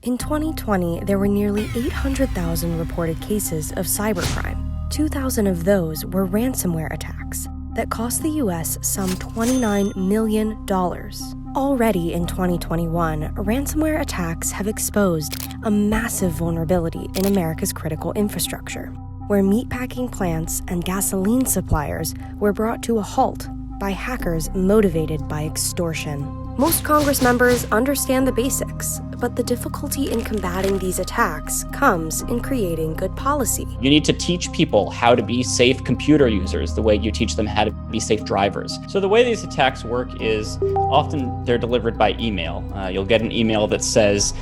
In 2020, there were nearly 800,000 reported cases of cybercrime. 2,000 of those were ransomware attacks that cost the U.S. some $29 million. Already in 2021, ransomware attacks have exposed a massive vulnerability in America's critical infrastructure, where meatpacking plants and gasoline suppliers were brought to a halt by hackers motivated by extortion. Most Congress members understand the basics, but the difficulty in combating these attacks comes in creating good policy. You need to teach people how to be safe computer users the way you teach them how to be safe drivers. So the way these attacks work is often they're delivered by email. You'll get an email that says,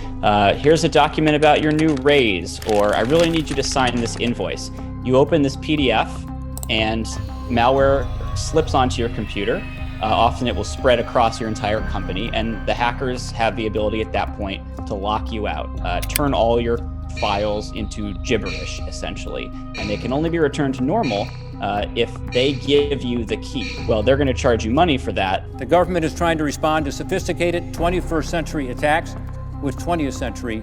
here's a document about your new raise, or I really need you to sign this invoice. You open this PDF and malware slips onto your computer. Often it will spread across your entire company, and the hackers have the ability at that point to lock you out, turn all your files into gibberish, essentially. And they can only be returned to normal if they give you the key. Well, they're going to charge you money for that. The government is trying to respond to sophisticated 21st century attacks with 20th century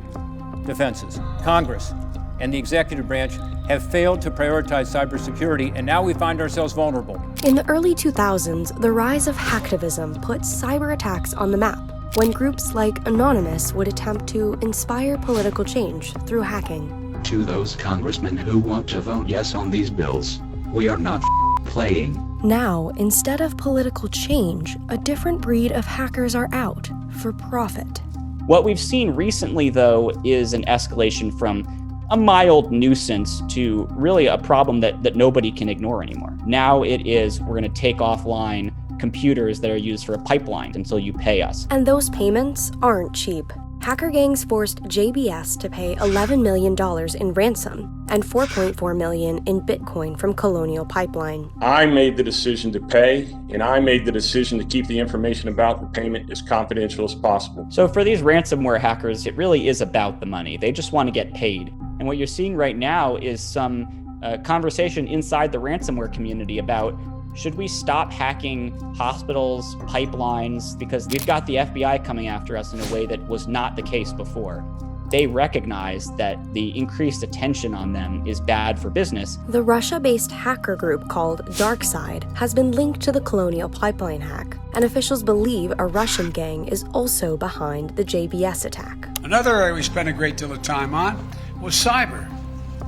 defenses. Congress and the executive branch have failed to prioritize cybersecurity, and now we find ourselves vulnerable. In the early 2000s, the rise of hacktivism put cyber attacks on the map, when groups like Anonymous would attempt to inspire political change through hacking. To those congressmen who want to vote yes on these bills, we are not playing. Now, instead of political change, a different breed of hackers are out for profit. What we've seen recently, though, is an escalation from a mild nuisance to really a problem that nobody can ignore anymore. Now it is, we're going to take offline computers that are used for a pipeline until you pay us. And those payments aren't cheap. Hacker gangs forced JBS to pay $11 million in ransom and $4.4 million in Bitcoin from Colonial Pipeline. I made the decision to pay, and I made the decision to keep the information about the payment as confidential as possible. So for these ransomware hackers, it really is about the money. They just want to get paid. And what you're seeing right now is some conversation inside the ransomware community about, should we stop hacking hospitals, pipelines, because we've got the FBI coming after us in a way that was not the case before. They recognize that the increased attention on them is bad for business. The Russia-based hacker group called DarkSide has been linked to the Colonial Pipeline hack, and officials believe a Russian gang is also behind the JBS attack. Another area we spent a great deal of time on was cyber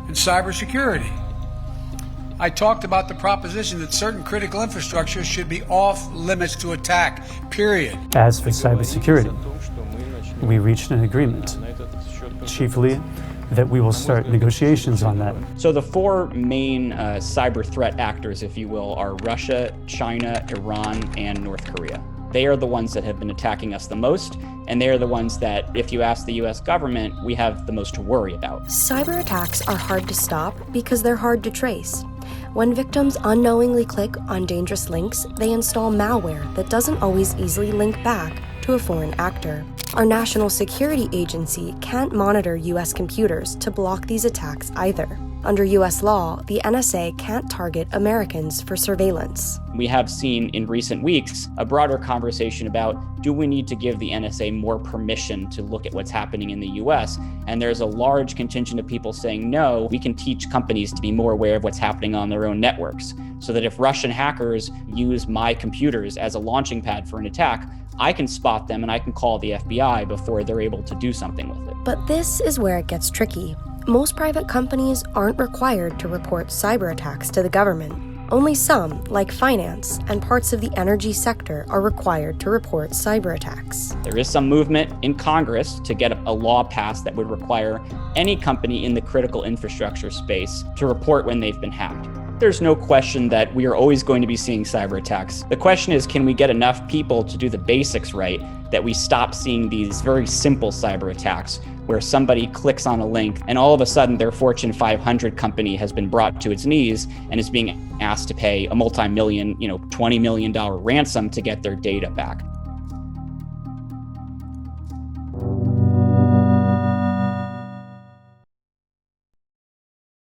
and cybersecurity. I talked about the proposition that certain critical infrastructure should be off limits to attack, period. As for cybersecurity, we reached an agreement, chiefly that we will start negotiations on that. So the four main cyber threat actors, if you will, are Russia, China, Iran, and North Korea. They are the ones that have been attacking us the most, and they are the ones that, if you ask the US government, we have the most to worry about. Cyber attacks are hard to stop because they're hard to trace. When victims unknowingly click on dangerous links, they install malware that doesn't always easily link back to a foreign actor. Our national security agency can't monitor US computers to block these attacks either. Under US law, the NSA can't target Americans for surveillance. We have seen in recent weeks a broader conversation about, do we need to give the NSA more permission to look at what's happening in the US? And there's a large contingent of people saying, no, we can teach companies to be more aware of what's happening on their own networks, so that if Russian hackers use my computers as a launching pad for an attack, I can spot them and I can call the FBI before they're able to do something with it. But this is where it gets tricky. Most private companies aren't required to report cyber attacks to the government. Only some, like finance and parts of the energy sector, are required to report cyber attacks. There is some movement in Congress to get a law passed that would require any company in the critical infrastructure space to report when they've been hacked. There's no question that we are always going to be seeing cyber attacks. The question is, can we get enough people to do the basics right that we stop seeing these very simple cyber attacks where somebody clicks on a link and all of a sudden their Fortune 500 company has been brought to its knees and is being asked to pay a multi-million, $20 million ransom to get their data back.